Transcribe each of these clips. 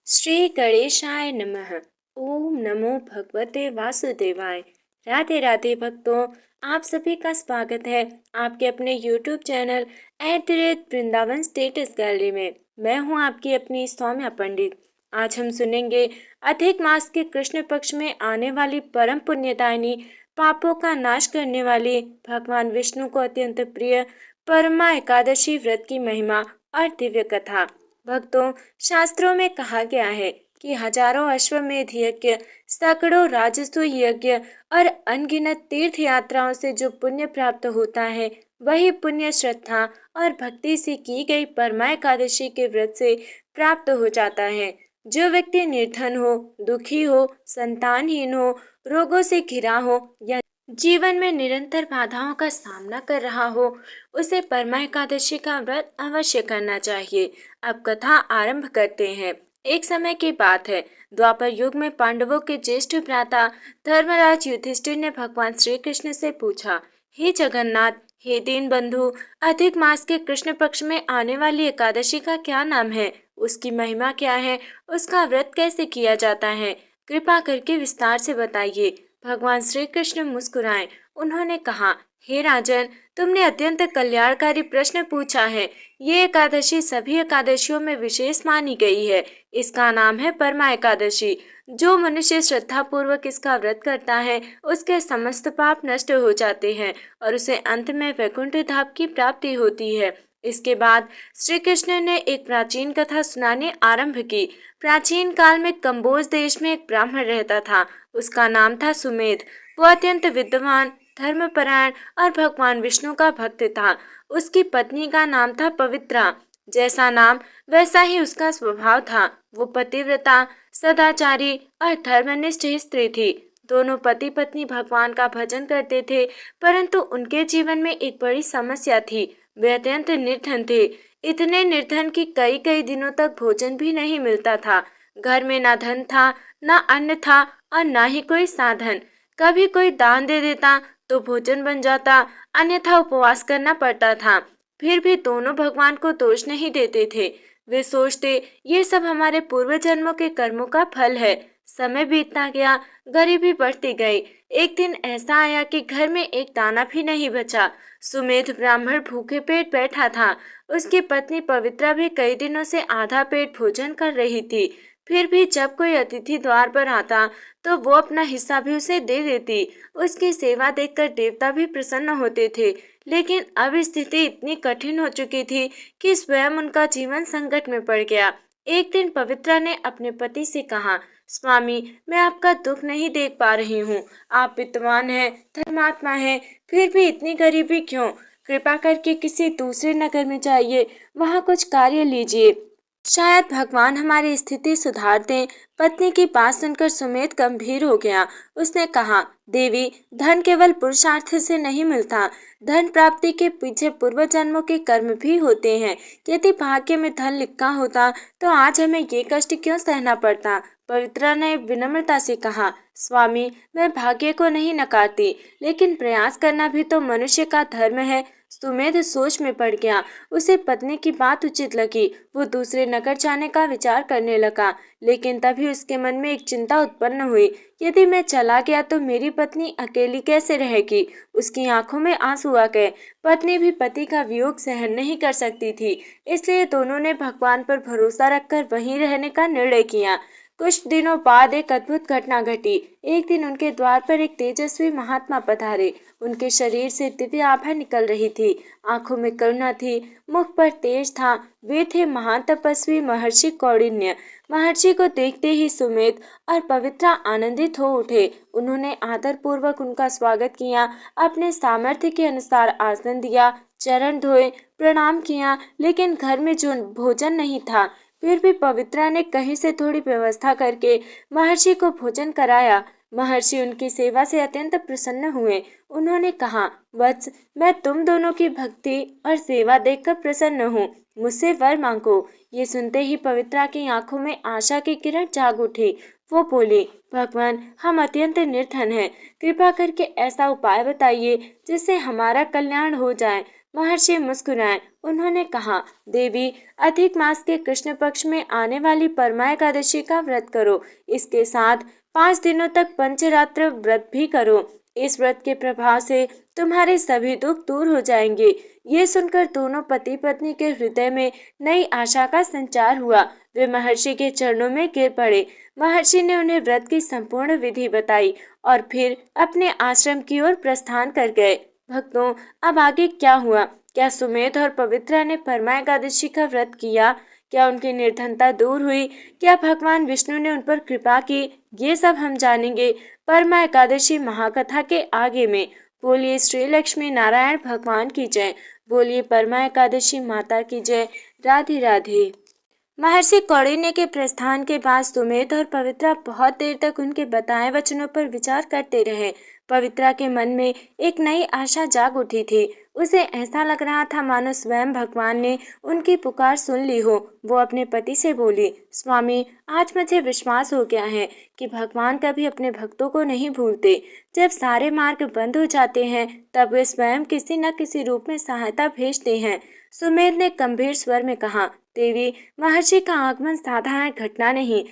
श्री गणेशाय नमः। ओम नमो भगवते वासुदेवाय। राधे राधे भक्तों, आप सभी का स्वागत है आपके अपने YouTube channel @Vrindavan status gallery में। मैं हूं आपकी अपनी सौम्या पंडित। आज हम सुनेंगे अधिक मास के कृष्ण पक्ष में आने वाली परम पुण्यदायिनी, पापों का नाश करने वाली, भगवान विष्णु को अत्यंत प्रिय परमा एकादशी व्रत की महिमा और दिव्य कथा। भक्तों, शास्त्रों में कहा गया है कि हजारों अश्वमेध यज्ञ, सैकड़ों राजसूय यज्ञ और अनगिनत तीर्थ यात्राओं से जो पुण्य प्राप्त होता है, वही पुण्य श्रद्धा और भक्ति से की गई परमा एकादशी के व्रत से प्राप्त हो जाता है। जो व्यक्ति निर्धन हो, दुखी हो, संतानहीन हो, रोगों से घिरा हो या जीवन में निरंतर बाधाओं का सामना कर रहा हो, उसे परमा एकादशी का व्रत अवश्य करना चाहिए। अब कथा आरंभ करते हैं। एक समय की बात है, द्वापर युग में पांडवों के ज्येष्ठ भ्राता धर्मराज युधिष्ठिर ने भगवान श्री कृष्ण से पूछा, हे जगन्नाथ, हे दीन बंधु, अधिक मास के कृष्ण पक्ष में आने वाली एकादशी का क्या नाम है? उसकी महिमा क्या है? उसका व्रत कैसे किया जाता है? कृपा करके विस्तार से बताइए। भगवान श्री कृष्ण मुस्कुराए। उन्होंने कहा, हे राजन, तुमने अत्यंत कल्याणकारी प्रश्न पूछा है। ये एकादशी सभी एकादशियों में विशेष मानी गई है। इसका नाम है परमा एकादशी। जो मनुष्य श्रद्धा पूर्वक इसका व्रत करता है, उसके समस्त पाप नष्ट हो जाते हैं और उसे अंत में वैकुंठ धाम की प्राप्ति होती है। इसके बाद श्री कृष्ण ने एक प्राचीन कथा सुनाने आरंभ की। प्राचीन काल में कंबोज देश में एक ब्राह्मण रहता था। उसका नाम था सुमेध। वो अत्यंत विद्वान, धर्मपरायण और भगवान विष्णु का भक्त था। उसकी पत्नी का नाम था पवित्रा। जैसा नाम वैसा ही उसका स्वभाव था। वो पतिव्रता, सदाचारी और धर्मनिष्ठ स्त्री थी। दोनों पति पत्नी भगवान का भजन करते थे, परंतु उनके जीवन में एक बड़ी समस्या थी। वे अत्यंत निर्धन थे। इतने निर्धन कि कई कई दिनों तक भोजन भी नहीं मिलता था। घर में ना धन था, ना अन्न था और ना ही कोई साधन। कभी कोई दान दे देता तो भोजन बन जाता, अन्यथा उपवास करना पड़ता था। फिर भी दोनों भगवान को दोष नहीं देते थे। वे सोचते, ये सब हमारे पूर्व जन्मों के कर्मों का फल है। समय बीतता गया, गरीबी बढ़ती गई। एक दिन ऐसा आया कि घर में एक दाना भी नहीं बचा। सुमेध ब्राह्मण भूखे पेट बैठा था। उसकी पत्नी पवित्रा भी कई दिनों से आधा पेट भोजन कर रही थी। फिर भी जब कोई अतिथि द्वार पर आता तो वो अपना हिस्सा भी उसे दे देती। उसकी सेवा देखकर देवता भी प्रसन्न होते थे। लेकिन अब स्थिति इतनी कठिन हो चुकी थी कि स्वयं उनका जीवन संकट में पड़ गया। एक दिन पवित्रा ने अपने पति से कहा, स्वामी, मैं आपका दुख नहीं देख पा रही हूँ। आप विद्वान हैं, धर्मात्मा हैं, फिर भी इतनी गरीबी क्यों? कृपा करके किसी दूसरे नगर में जाइए, वहाँ कुछ कार्य लीजिए। शायद भगवान हमारी स्थिति सुधार दें। पत्नी की बात सुनकर सुमेध गंभीर हो गया। उसने कहा, देवी, धन केवल पुरुषार्थ से नहीं मिलता। धन प्राप्ति के पीछे पूर्व जन्मों के कर्म भी होते हैं। यदि भाग्य में धन लिखा होता तो आज हमें ये कष्ट क्यों सहना पड़ता? पवित्रा ने विनम्रता से कहा, स्वामी, मैं भाग्य को नहीं नकारती, लेकिन प्रयास करना भी तो मनुष्य का धर्म है। सुमेध सोच में पड़ गया। उसे पत्नी की बात उचित लगी। वो दूसरे नगर जाने का विचार करने लगा, लेकिन तभी उसके मन में एक चिंता उत्पन्न हुई। यदि मैं चला गया तो मेरी पत्नी अकेली कैसे रहेगी? उसकी आंखों में आंसू आ गए। पत्नी भी पति का वियोग सहन नहीं कर सकती थी, इसलिए दोनों ने भगवान पर भरोसा रखकर वहीं रहने का निर्णय किया। कुछ दिनों बाद एक अद्भुत घटना घटी। एक दिन उनके द्वार पर एक तेजस्वी महात्मा पधारे। उनके शरीर से दिव्य आभा निकल रही थी। आंखों में करुणा थी, मुख पर तेज था। वे थे महान तपस्वी महर्षि कौंडिन्य। महर्षि को देखते ही सुमेध और पवित्रा आनंदित हो उठे। उन्होंने आदर पूर्वक उनका स्वागत किया, अपने सामर्थ्य के अनुसार आसन दिया, चरण धोए, प्रणाम किया, लेकिन घर में जो भोजन नहीं था। फिर भी पवित्रा ने कहीं से थोड़ी व्यवस्था करके महर्षि को भोजन कराया। महर्षि उनकी सेवा से अत्यंत प्रसन्न हुए। उन्होंने कहा, वत्स, मैं तुम दोनों की भक्ति और सेवा देखकर प्रसन्न हूँ। मुझसे वर मांगो। ये सुनते ही पवित्रा की आंखों में आशा की किरण जाग उठी। वो बोली, भगवान, हम अत्यंत निर्धन हैं। कृपा करके ऐसा उपाय बताइए जिससे हमारा कल्याण हो जाए। महर्षि मुस्कुराए। उन्होंने कहा, देवी, अधिक मास के कृष्ण पक्ष में आने वाली परमा एकादशी का व्रत करो। इसके साथ 5 दिनों तक पंचरात्र व्रत भी करो। इस व्रत के प्रभाव से तुम्हारे सभी दुख दूर हो जाएंगे। ये सुनकर दोनों पति पत्नी के हृदय में नई आशा का संचार हुआ। वे महर्षि के चरणों में गिर पड़े। महर्षि ने उन्हें व्रत की संपूर्ण विधि बताई और फिर अपने आश्रम की ओर प्रस्थान कर गए। भक्तों, अब आगे क्या हुआ? क्या सुमेध और पवित्रा ने परमा एकादशी का व्रत किया? क्या उनकी निर्धनता दूर हुई? क्या भगवान विष्णु ने उन पर कृपा की? ये सब हम जानेंगे परमा एकादशी महाकथा के आगे में। बोलिए श्री लक्ष्मी नारायण भगवान की जय। बोलिए परमा एकादशी माता की जय। राधे राधे। महर्षि कौंडिन्य के प्रस्थान के बाद सुमेध और पवित्रा बहुत देर तक उनके बताए वचनों पर विचार करते रहे। पवित्रा के मन में एक नई आशा जाग उठी थी। उसे ऐसा लग रहा था मानो स्वयं भगवान ने उनकी पुकार सुन ली हो। वो अपने पति से बोली, स्वामी, आज मुझे विश्वास हो गया है कि भगवान कभी अपने भक्तों को नहीं भूलते। जब सारे मार्ग बंद हो जाते हैं तब वे स्वयं किसी न किसी रूप में सहायता भेजते हैं। सुमेध ने गंभीर स्वर में कहा, देवी, महर्षि का आगमन साधारण घटना नहीं,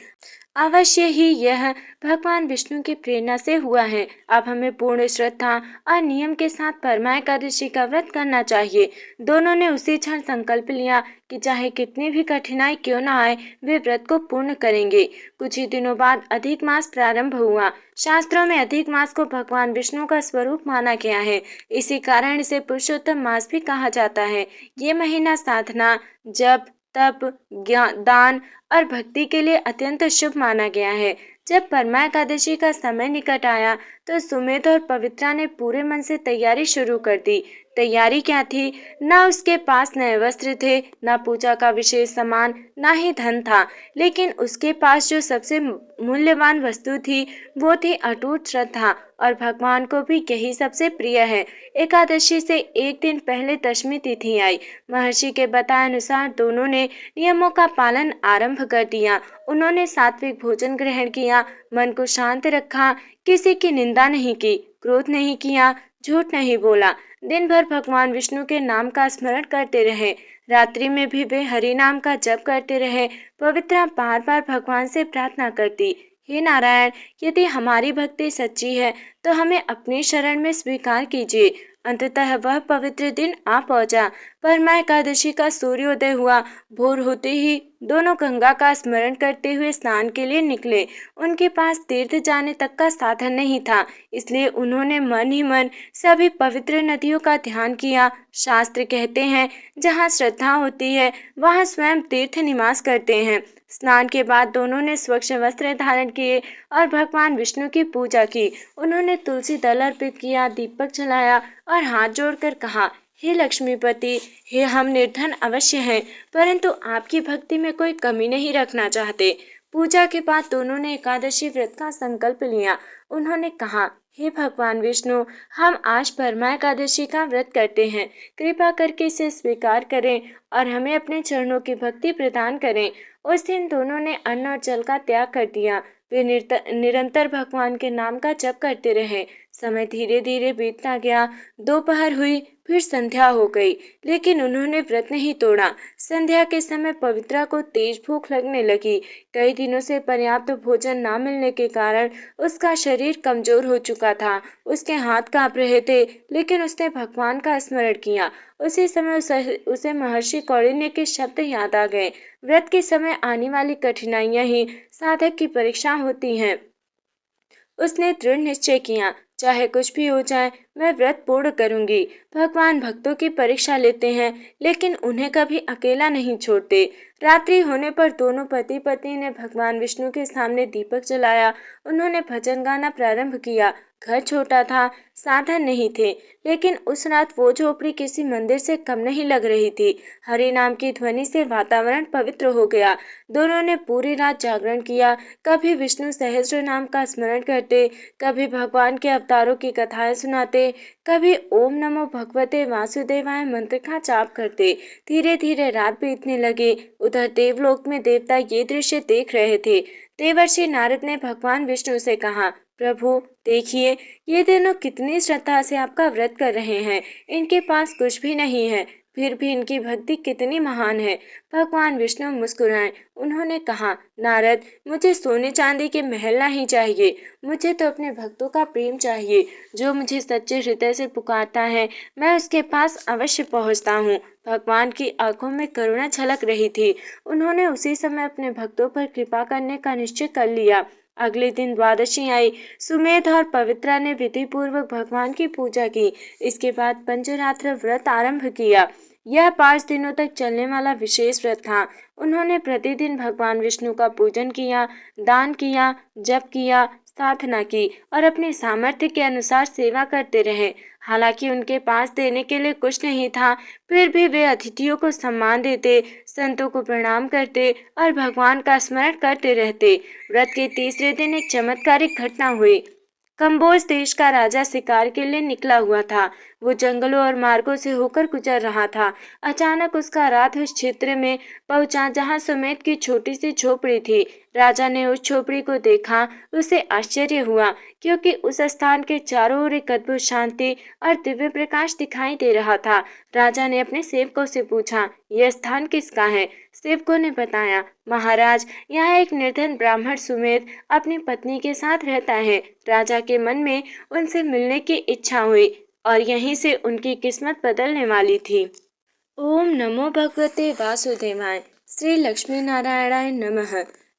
अवश्य ही यह भगवान विष्णु की प्रेरणा से हुआ है। अब हमें पूर्ण श्रद्धा और नियम के साथ परमा एकादशी का व्रत करना चाहिए। दोनों ने उसी क्षण संकल्प लिया कि चाहे कितनी भी कठिनाई क्यों न आए, वे व्रत को पूर्ण करेंगे। कुछ ही दिनों बाद अधिक मास प्रारंभ हुआ। शास्त्रों में अधिक मास को भगवान विष्णु का स्वरूप माना गया है। इसी कारण इसे पुरुषोत्तम मास भी कहा जाता है। ये महीना साधना, जप, तप, ज्ञान, दान और भक्ति के लिए अत्यंत शुभ माना गया है। जब परमा एकादशी का समय निकट आया तो सुमेध और पवित्रा ने पूरे मन से तैयारी शुरू कर दी। तैयारी क्या थी? न उसके पास नए वस्त्र थे, न पूजा का विशेष सामान, न ही धन था, लेकिन उसके पास जो सबसे मूल्यवान वस्तु थी वो थी अटूट श्रद्धा, और भगवान को भी यही सबसे प्रिय है। एकादशी से एक दिन पहले दशमी तिथि आई। महर्षि के बताए अनुसार दोनों ने नियमों का पालन आरंभ कर दिया। उन्होंने सात्विक भोजन ग्रहण किया, मन को शांत रखा, किसी की निंदा नहीं की, क्रोध नहीं किया, झूठ नहीं बोला। दिन भर भगवान विष्णु के नाम का स्मरण करते रहे। रात्रि में भी वे हरि नाम का जप करते रहे। पवित्रा बार बार भगवान से प्रार्थना करती, हे नारायण, यदि हमारी भक्ति सच्ची है तो हमें अपनी शरण में स्वीकार कीजिए। अंततः वह पवित्र दिन आ पहुंचा। परमा एकादशी का सूर्योदय हुआ। भोर होते ही दोनों गंगा का स्मरण करते हुए स्नान के लिए निकले। उनके पास तीर्थ जाने तक का साधन नहीं था, इसलिए उन्होंने मन ही मन सभी पवित्र नदियों का ध्यान किया। शास्त्र कहते हैं, जहाँ श्रद्धा होती है वहाँ स्वयं तीर्थ निवास करते हैं। स्नान के बाद दोनों ने स्वच्छ वस्त्र धारण किए और भगवान विष्णु की पूजा की। उन्होंने तुलसी दल अर्पित किया, दीपक जलाया और हाथ जोड़कर कहा, हे लक्ष्मीपति, हे हम निर्धन अवश्य हैं, परंतु आपकी भक्ति में कोई कमी नहीं रखना चाहते। पूजा के बाद दोनों ने एकादशी व्रत का संकल्प लिया। उन्होंने कहा, हे भगवान विष्णु, हम आज परमा एकादशी का व्रत करते हैं। कृपा करके इसे स्वीकार करें और हमें अपने चरणों की भक्ति प्रदान करें। उस दिन दोनों ने अन्न और जल का त्याग कर दिया। वे निरंतर भगवान के नाम का जप करते रहे। समय धीरे धीरे बीतता गया। दोपहर हुई, फिर संध्या हो गई, लेकिन उन्होंने व्रत नहीं तोड़ा। संध्या के समय पवित्रा को तेज भूख लगने लगी। कई दिनों से पर्याप्त भोजन न मिलने के कारण उसका शरीर कमजोर हो चुका था। उसके हाथ कांप रहे थे, लेकिन उसने भगवान का स्मरण किया। उसी समय उसे महर्षि कौंडिन्य के शब्द याद आ गए, व्रत के समय आने वाली कठिनाइयां ही साधक की परीक्षा होती हैं। उसने दृढ़ निश्चय किया, चाहे कुछ भी हो जाए मैं व्रत पूर्ण करूंगी। भगवान भक्तों की परीक्षा लेते हैं, लेकिन उन्हें कभी अकेला नहीं छोड़ते। रात्रि होने पर दोनों पति पत्नी ने भगवान विष्णु के सामने दीपक जलाया। उन्होंने भजन गाना प्रारंभ किया। घर छोटा था, साधन नहीं थे, लेकिन उस रात वो झोपड़ी किसी मंदिर से कम नहीं लग रही थी। हरि नाम की ध्वनि से वातावरण पवित्र हो गया। दोनों ने पूरी रात जागरण किया। कभी विष्णु सहस्त्र नाम का स्मरण करते, कभी भगवान के अवतारों की कथाएं सुनाते, कभी ओम नमो भगवते वासुदेवाय मंत्र का जाप करते। धीरे धीरे रात बीतने लगे। उधर देवलोक में देवता ये दृश्य देख रहे थे। देवर्षि नारद ने भगवान विष्णु से कहा, प्रभु देखिए, ये दोनों कितनी श्रद्धा से आपका व्रत कर रहे हैं। इनके पास कुछ भी नहीं है, फिर भी इनकी भक्ति कितनी महान है। भगवान विष्णु मुस्कुराए। उन्होंने कहा, नारद, मुझे सोने चांदी के महल नहीं चाहिए, मुझे तो अपने भक्तों का प्रेम चाहिए। जो मुझे सच्चे हृदय से पुकारता है, मैं उसके पास अवश्य पहुंचता हूँ। भगवान की आंखों में करुणा झलक रही थी। उन्होंने उसी समय अपने भक्तों पर कृपा करने का निश्चय कर लिया। अगले दिन द्वादशी आई। सुमेध और पवित्रा ने विधि पूर्वक भगवान की पूजा की। इसके बाद पंचरात्र व्रत आरंभ किया। यह 5 दिनों तक चलने वाला विशेष व्रत था। उन्होंने प्रतिदिन भगवान विष्णु का पूजन किया, दान किया, जप किया, साधना की और अपने सामर्थ्य के अनुसार सेवा करते रहे। हालांकि उनके पास देने के लिए कुछ नहीं था, फिर भी वे अतिथियों को सम्मान देते, संतों को प्रणाम करते और भगवान का स्मरण करते रहते। व्रत के तीसरे दिन एक चमत्कारिक घटना हुई। कंबोज देश का राजा शिकार के लिए निकला हुआ था। वो जंगलों और मार्गों से होकर गुजर रहा था। अचानक उसका रात उस क्षेत्र में पहुंचा जहां सुमेध की छोटी सी झोपड़ी थी। राजा ने उस झोपड़ी को देखा। उसे आश्चर्य हुआ, क्योंकि उस स्थान के चारों ओर एक अद्भुत शांति और दिव्य प्रकाश दिखाई दे रहा था। राजा ने अपने सेवकों से पूछा, यह स्थान किसका है? सेवकों ने बताया, महाराज, यहाँ एक निर्धन ब्राह्मण सुमेध अपनी पत्नी के साथ रहता है। राजा के मन में उनसे मिलने की इच्छा हुई और यहीं से उनकी किस्मत बदलने वाली थी। ओम नमो भगवते वासुदेवाय। श्री लक्ष्मी नारायणाय नमः।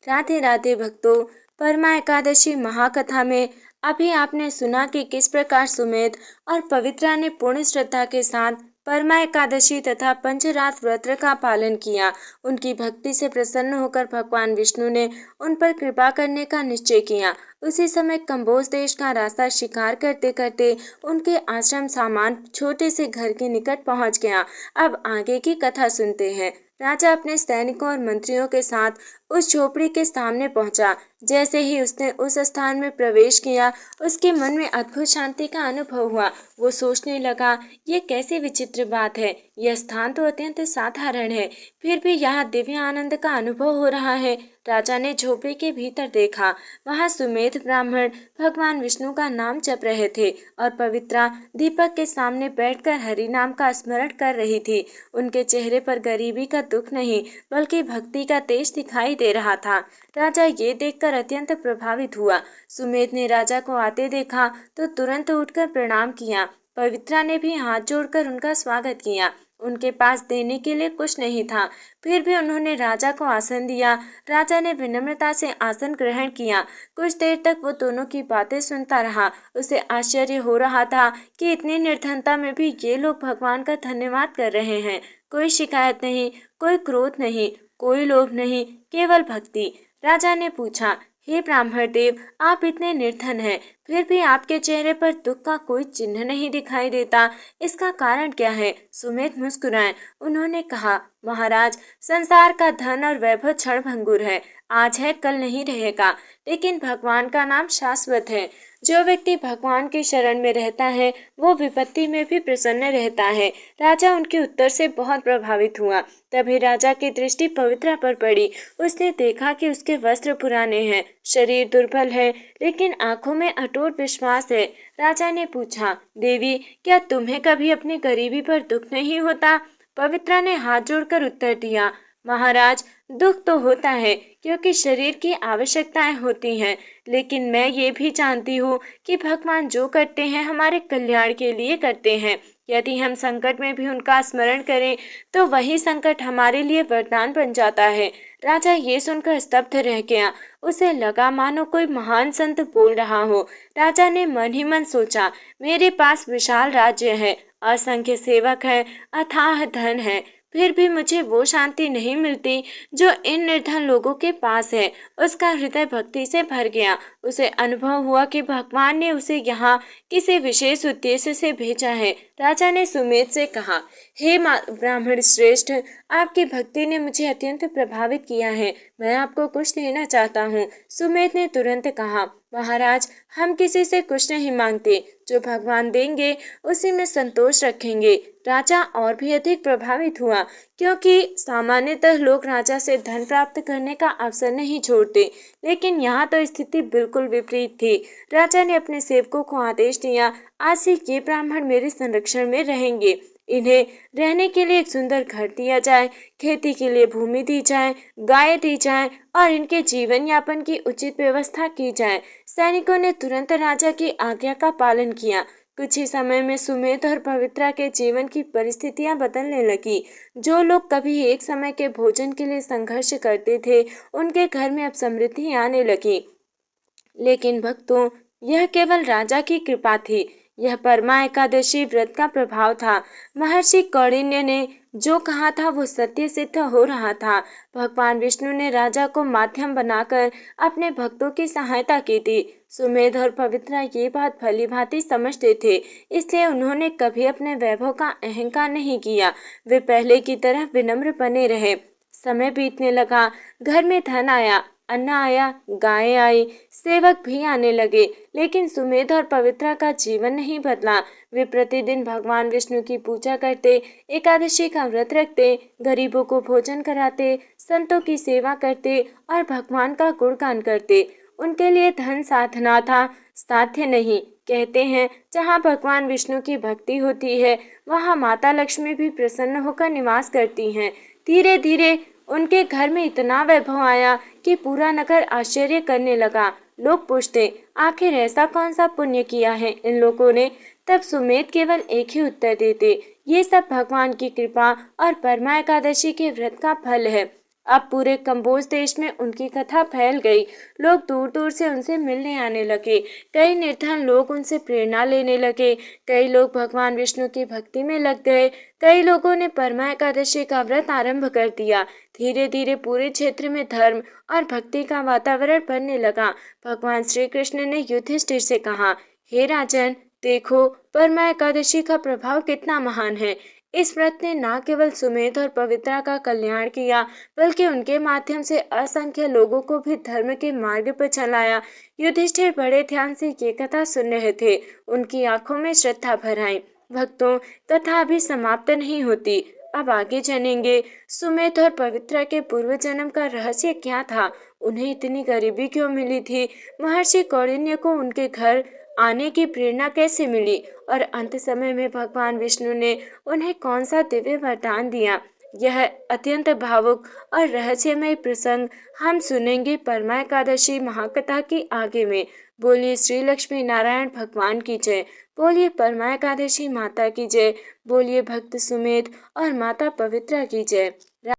राधे राधे भक्तों, परमा एकादशी महाकथा में अभी आपने सुना कि किस प्रकार सुमेध और पवित्रा ने पूर्ण श्रद्धा के साथ परमा एकादशी तथा पंचरात्र व्रत का पालन किया। उनकी भक्ति से प्रसन्न होकर भगवान विष्णु ने उन पर कृपा करने का निश्चय किया। उसी समय कंबोज देश का रास्ता शिकार करते करते उनके आश्रम सामान छोटे से घर के निकट पहुंच गया। अब आगे की कथा सुनते हैं। राजा अपने सैनिकों और मंत्रियों के साथ उस झोपड़ी के सामने पहुंचा। जैसे ही उसने उस स्थान में प्रवेश किया, उसके मन में अद्भुत शांति का अनुभव हुआ। वो सोचने लगा, ये कैसी विचित्र बात है। यह स्थान तो अत्यंत साधारण है, फिर भी यहाँ दिव्य आनंद का अनुभव हो रहा है। राजा ने झोपड़ी के भीतर देखा। वहाँ सुमेध ब्राह्मण भगवान विष्णु का नाम जप रहे थे और पवित्रा दीपक के सामने बैठकर हरि नाम का स्मरण कर रही थी। उनके चेहरे पर गरीबी का दुख नहीं, बल्कि भक्ति का तेज दिखाई दे रहा था। राजा ये देखकर अत्यंत प्रभावित हुआ। सुमेध ने राजा को आते देखा तो तुरंत उठकर प्रणाम किया। पवित्रा ने भी हाथ जोड़कर उनका स्वागत किया। उनके पास देने के लिए कुछ नहीं था, फिर भी उन्होंने राजा को आसन दिया। राजा ने विनम्रता से आसन ग्रहण किया। कुछ देर तक वो दोनों की बातें सुनता रहा। उसे आश्चर्य हो रहा था कि इतनी निर्धनता में भी ये लोग भगवान का धन्यवाद कर रहे हैं। कोई शिकायत नहीं, कोई क्रोध नहीं, कोई लोभ नहीं, केवल भक्ति। राजा ने पूछा, हे ब्राह्मण देव, आप इतने निर्धन हैं, फिर भी आपके चेहरे पर दुख का कोई चिन्ह नहीं दिखाई देता। इसका कारण क्या है? सुमेध मुस्कुराए। उन्होंने कहा, महाराज, संसार का धन और वैभव क्षणभंगुर है, आज है कल नहीं रहेगा, लेकिन भगवान का नाम शाश्वत है। जो व्यक्ति भगवान की शरण में रहता है, वो विपत्ति में भी प्रसन्न रहता है। राजा उनके उत्तर से बहुत प्रभावित हुआ। तभी राजा की दृष्टि पवित्रा पर पड़ी। उसने देखा कि उसके वस्त्र पुराने हैं, शरीर दुर्बल है, लेकिन आंखों में अटूट विश्वास है। राजा ने पूछा, देवी, क्या तुम्हें कभी अपनी गरीबी पर दुख नहीं होता? पवित्रा ने हाथ जोड़कर उत्तर दिया, महाराज, दुख तो होता है, क्योंकि शरीर की आवश्यकताएं होती हैं, लेकिन मैं ये भी जानती हूँ कि भगवान जो करते हैं हमारे कल्याण के लिए करते हैं। यदि हम संकट में भी उनका स्मरण करें तो वही संकट हमारे लिए वरदान बन जाता है। राजा ये सुनकर स्तब्ध रह गया। उसे लगा मानो कोई महान संत बोल रहा हो। राजा ने मन ही मन सोचा, मेरे पास विशाल राज्य है, असंख्य सेवक है, अथाह धन है, फिर भी मुझे वो शांति नहीं मिलती जो इन निर्धन लोगों के पास है। उसका हृदय भक्ति से भर गया। उसे अनुभव हुआ कि भगवान ने उसे यहाँ किसी विशेष उद्देश्य से भेजा है। राजा ने सुमेध से कहा, हे ब्राह्मण श्रेष्ठ, आपकी भक्ति ने मुझे अत्यंत प्रभावित किया है। मैं आपको कुछ देना चाहता हूँ। सुमेध ने तुरंत कहा, महाराज, हम किसी से कुछ नहीं मांगते, जो भगवान देंगे उसी में संतोष रखेंगे। राजा और भी अधिक प्रभावित हुआ, क्योंकि सामान्यतः लोग राजा से धन प्राप्त करने का अवसर नहीं छोड़ते, लेकिन यहाँ तो स्थिति बिल्कुल विपरीत थी। राजा ने अपने सेवकों को आदेश दिया, आज से ये ब्राह्मण मेरे संरक्षण में रहेंगे। इन्हें रहने के लिए एक सुंदर घर दिया जाए, खेती के लिए भूमि दी जाए, गाय दी जाए और इनके जीवन यापन की उचित व्यवस्था की जाए। सैनिकों ने तुरंत राजा की आज्ञा का पालन किया। कुछ ही समय में सुमेध और पवित्रा के जीवन की परिस्थितियां बदलने लगी। जो लोग कभी एक समय के भोजन के लिए संघर्ष करते थे, उनके घर में अब समृद्धि आने लगी। लेकिन भक्तों, यह केवल राजा की कृपा थी। यह परमा एकादशी व्रत का प्रभाव था। महर्षि कौंडिन्य ने जो कहा था वो सत्य सिद्ध हो रहा था। भगवान विष्णु ने राजा को माध्यम बनाकर अपने भक्तों की सहायता की थी। सुमेध और पवित्रा ये बात भली भांति समझते थे, इसलिए उन्होंने कभी अपने वैभव का अहंकार नहीं किया। वे पहले की तरह विनम्र बने रहे। समय बीतने लगा, घर में धन आया, अन्न आया, गाय आई, सेवक भी आने लगे, लेकिन सुमेध और पवित्रा का जीवन नहीं बदला। वे प्रतिदिन भगवान विष्णु की पूजा करते, एकादशी का व्रत रखते, गरीबों को भोजन कराते, संतों की सेवा करते और भगवान का गुणगान करते। उनके लिए धन साधना था, साध्य नहीं। कहते हैं, जहाँ भगवान विष्णु की भक्ति होती है, वहाँ माता लक्ष्मी भी प्रसन्न होकर निवास करती हैं। धीरे धीरे उनके घर में इतना वैभव आया कि पूरा नगर आश्चर्य करने लगा। लोग पूछते, आखिर ऐसा कौन सा पुण्य किया है इन लोगों ने? तब सुमेध केवल एक ही उत्तर देते, ये सब भगवान की कृपा और परमा एकादशी के व्रत का फल है। अब पूरे कंबोज देश में उनकी कथा फैल गई। लोग दूर दूर से उनसे मिलने आने लगे। कई निर्धन लोग उनसे प्रेरणा लेने लगे। कई लोग भगवान विष्णु की भक्ति में लग गए। कई लोगों ने परमा एकादशी का व्रत आरंभ कर दिया। धीरे धीरे पूरे क्षेत्र में धर्म और भक्ति का वातावरण बनने लगा। भगवान श्री कृष्ण ने युधिष्ठिर से कहा, हे राजन, देखो परमा एकादशी का प्रभाव कितना महान है। इस व्रत ने न केवल सुमेध और पवित्रा का कल्याण किया, बल्कि उनके माध्यम से असंख्य लोगों को भी धर्म के मार्ग पर चलाया। युधिष्ठिर बड़े ध्यान से ये कथा सुन रहे थे। उनकी आंखों में श्रद्धा भर आई। भक्तों, कथा अभी समाप्त नहीं होती, अब आगे जानेंगे सुमेध और पवित्रा के पूर्व जन्म का रहस्य क्या था। उन्हें इतनी गरीबी क्यों मिली थी? महर्षि कौंडिन्य को उनके घर आने की प्रेरणा कैसे मिली? और अंत समय में भगवान विष्णु ने उन्हें कौन सा दिव्य वरदान दिया? यह अत्यंत भावुक और रहस्यमय प्रसंग हम सुनेंगे परमा एकादशी महाकथा की आगे में। बोलिए श्री लक्ष्मी नारायण भगवान की जय। बोलिए परमा एकादशी माता की जय। बोलिए भक्त सुमेध और माता पवित्रा की जय।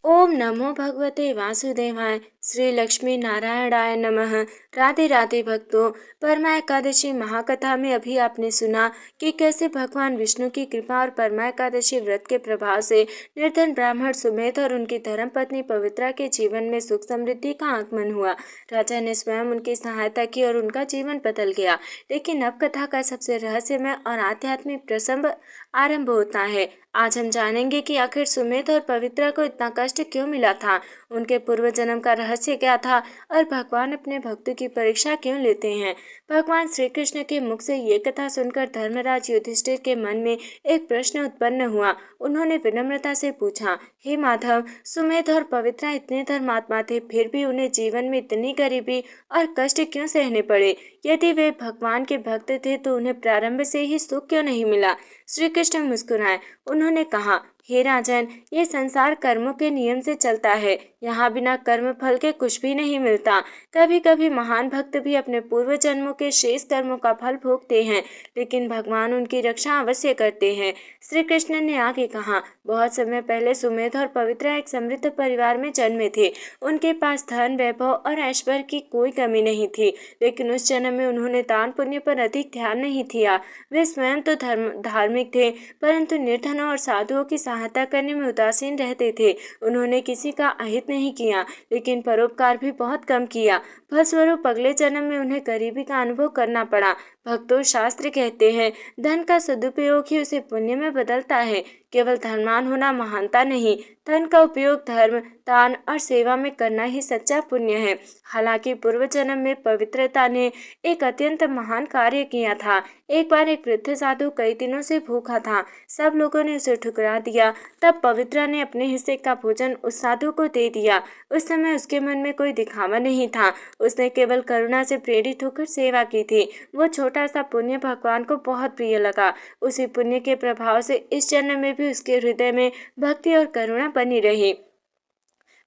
ओम नमो भगवते वासुदेवाय। श्री लक्ष्मी नारायणाय नमः। राधे राधे भक्तों, परमा एकादशी महाकथा में अभी आपने सुना कि कैसे भगवान विष्णु की कृपा और परमा एकादशी व्रत के प्रभाव से निर्धन ब्राह्मण सुमेध और उनकी धर्मपत्नी पवित्रा के जीवन में सुख समृद्धि का आगमन हुआ। राजा ने स्वयं उनकी सहायता की और उनका जीवन बदल गया। लेकिन अब कथा का सबसे रहस्यमय और आध्यात्मिक प्रसंग आरंभ होता है। आज हम जानेंगे कि आखिर सुमेध और पवित्रा को इतना कष्ट क्यों मिला था, उनके पूर्व जन्म का रहस्य क्या था और भगवान अपने भक्तों की परीक्षा क्यों लेते हैं। भगवान श्री कृष्ण के मुख से ये कथा सुनकर धर्मराज युधिष्ठिर के मन में एक प्रश्न उत्पन्न हुआ। उन्होंने विनम्रता से पूछा, हे माधव, सुमेध और पवित्रा इतने धर्मात्मा थे, फिर भी उन्हें जीवन में इतनी गरीबी और कष्ट क्यों सहने पड़े? यदि वे भगवान के भक्त थे तो उन्हें प्रारंभ से ही सुख क्यों नहीं मिला? श्री कृष्ण मुस्कुराए। उन्होंने कहा, हे राजन, ये संसार कर्मों के नियम से चलता है। यहाँ बिना कर्म फल के कुछ भी नहीं मिलता। कभी कभी महान भक्त भी अपने पूर्व जन्मों के शेष कर्मों का फल भोगते हैं, लेकिन भगवान उनकी रक्षा अवश्य करते हैं। श्री कृष्ण ने आगे कहा, बहुत समय पहले सुमेध और पवित्रा एक समृद्ध परिवार में जन्मे थे। उनके पास धन, वैभव और ऐश्वर्य की कोई कमी नहीं थी, लेकिन उस जन्म में उन्होंने दान पुण्य पर अधिक ध्यान नहीं दिया। वे स्वयं तो धार्मिक थे, परंतु निर्धनों और साधुओं की सहायता करने में उदासीन रहते थे। उन्होंने किसी का अहित नहीं किया, लेकिन परोपकार भी बहुत कम किया। फलस्वरूप अगले जन्म में उन्हें गरीबी का अनुभव करना पड़ा। भक्तों, शास्त्र कहते हैं, धन का सदुपयोग ही उसे पुण्य में बदलता है। केवल धनवान होना महानता नहीं, धन का उपयोग धर्म, दान और सेवा में करना ही सच्चा पुण्य है। हालांकि पूर्व जन्म में पवित्रता ने एक अत्यंत महान कार्य किया था। एक बार एक वृद्ध साधु कई दिनों से भूखा था। सब लोगों ने उसे ठुकरा दिया। तब पवित्रा ने अपने हिस्से का भोजन उस साधु को दे दिया। उस समय उसके मन में कोई दिखावा नहीं था। उसने केवल करुणा से प्रेरित होकर सेवा की थी। वो छोटा सा पुण्य भगवान को बहुत प्रिय लगा। उसी पुण्य के प्रभाव से इस जन्म में भी उसके हृदय में भक्ति और करुणा बनी रही।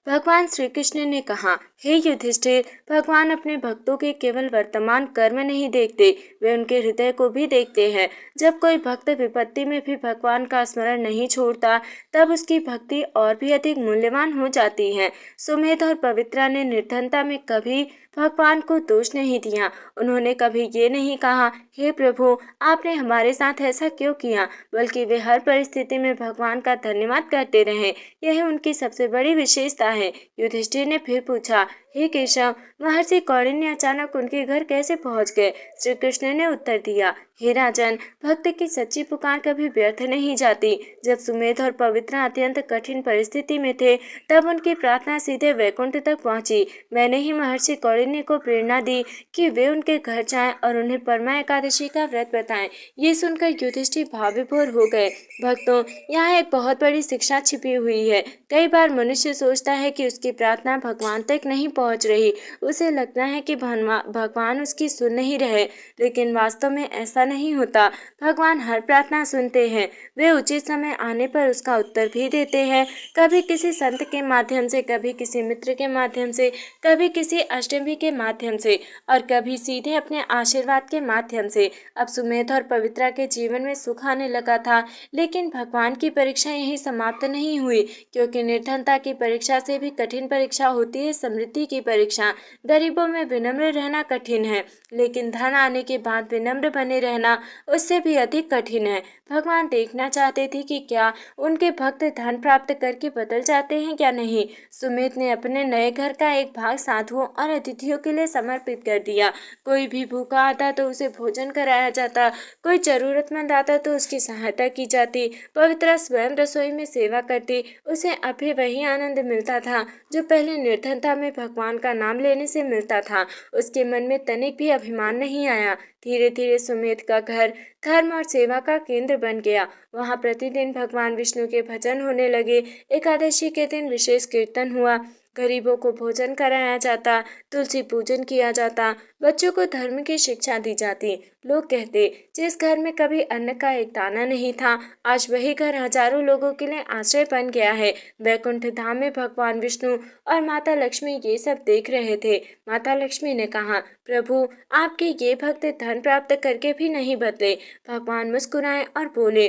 भगवान श्री कृष्ण ने कहा, हे युधिष्ठिर, भगवान अपने भक्तों के केवल वर्तमान कर्म नहीं देखते, वे उनके हृदय को भी देखते हैं। जब कोई भक्त विपत्ति में भी भगवान का स्मरण नहीं छोड़ता, तब उसकी भक्ति और भी अधिक मूल्यवान हो जाती है। सुमेध और पवित्रा ने निर्धनता में कभी भगवान को दोष नहीं दिया। उन्होंने कभी ये नहीं कहा, हे प्रभु, आपने हमारे साथ ऐसा क्यों किया, बल्कि वे हर परिस्थिति में भगवान का धन्यवाद करते रहे। यह उनकी सबसे बड़ी विशेषता है। युधिष्ठिर ने फिर पूछा, हे केशव, महर्षि कौंडिन्य अचानक उनके घर कैसे पहुंच गए? श्री कृष्ण ने उत्तर दिया, हे राजन, भक्त की सच्ची पुकार कभी व्यर्थ नहीं जाती। जब सुमेध और पवित्रा अत्यंत कठिन परिस्थिति में थे, तब उनकी प्रार्थना सीधे वैकुंठ तक पहुंची। मैंने ही महर्षि कौंडिन्य को प्रेरणा दी कि वे उनके घर जाएं और उन्हें परमा एकादशी का व्रत बताएं। ये सुनकर युधिष्ठिर भाव विभोर हो गए। भक्तों, यहाँ एक बहुत बड़ी शिक्षा छिपी हुई है। कई बार मनुष्य सोचता है कि उसकी प्रार्थना भगवान तक नहीं पहुँच रही। उसे लगता है कि भगवान उसकी सुन नहीं रहे, लेकिन वास्तव में ऐसा नहीं होता। भगवान हर प्रार्थना सुनते हैं। वे उचित समय आने पर उसका उत्तर भी देते हैं। कभी किसी संत के माध्यम से, कभी किसी मित्र के माध्यम से, कभी किसी अष्टमी के माध्यम से, और कभी सीधे अपने आशीर्वाद के माध्यम से। अब सुमेध और पवित्रा के जीवन में सुख आने लगा था, लेकिन भगवान की परीक्षा यहीं समाप्त नहीं हुई, क्योंकि निर्धनता की परीक्षा से भी कठिन परीक्षा होती है समृद्धि की परीक्षा। गरीबों में विनम्र रहना कठिन है, लेकिन धन आने के बाद विनम्र बने रहना उससे भी अधिक कठिन है। भगवान देखना चाहते थे कि क्या उनके भक्त धन प्राप्त करके बदल जाते हैं या नहीं। सुमेध ने अपने नए घर का एक भाग साधुओं और अतिथियों के लिए समर्पित कर दिया। कोई भी भूखा आता तो उसे भोजन कराया जाता, कोई जरूरतमंद आता तो उसकी सहायता की जाती। पवित्रा स्वयं रसोई में सेवा करती। उसे अभी वही आनंद मिलता था जो पहले निर्धनता में भगवान का नाम लेने से मिलता था। उसके मन में तनिक भी अभिमान नहीं आया। धीरे धीरे सुमेध का घर धर्म और सेवा का केंद्र बन गया। वहाँ प्रतिदिन भगवान विष्णु के भजन होने लगे। एकादशी के दिन विशेष कीर्तन हुआ, गरीबों को भोजन कराया जाता, तुलसी पूजन किया जाता, बच्चों को धर्म की शिक्षा दी जाती। लोग कहते, जिस घर में कभी अन्न का एक दाना नहीं था, आज वही घर हजारों लोगों के लिए आश्रय बन गया है। वैकुंठ धाम में भगवान विष्णु और माता लक्ष्मी ये सब देख रहे थे। माता लक्ष्मी ने कहा, प्रभु, आपके ये भक्त धन प्राप्त करके भी नहीं बदले। भगवान मुस्कुराए और बोले,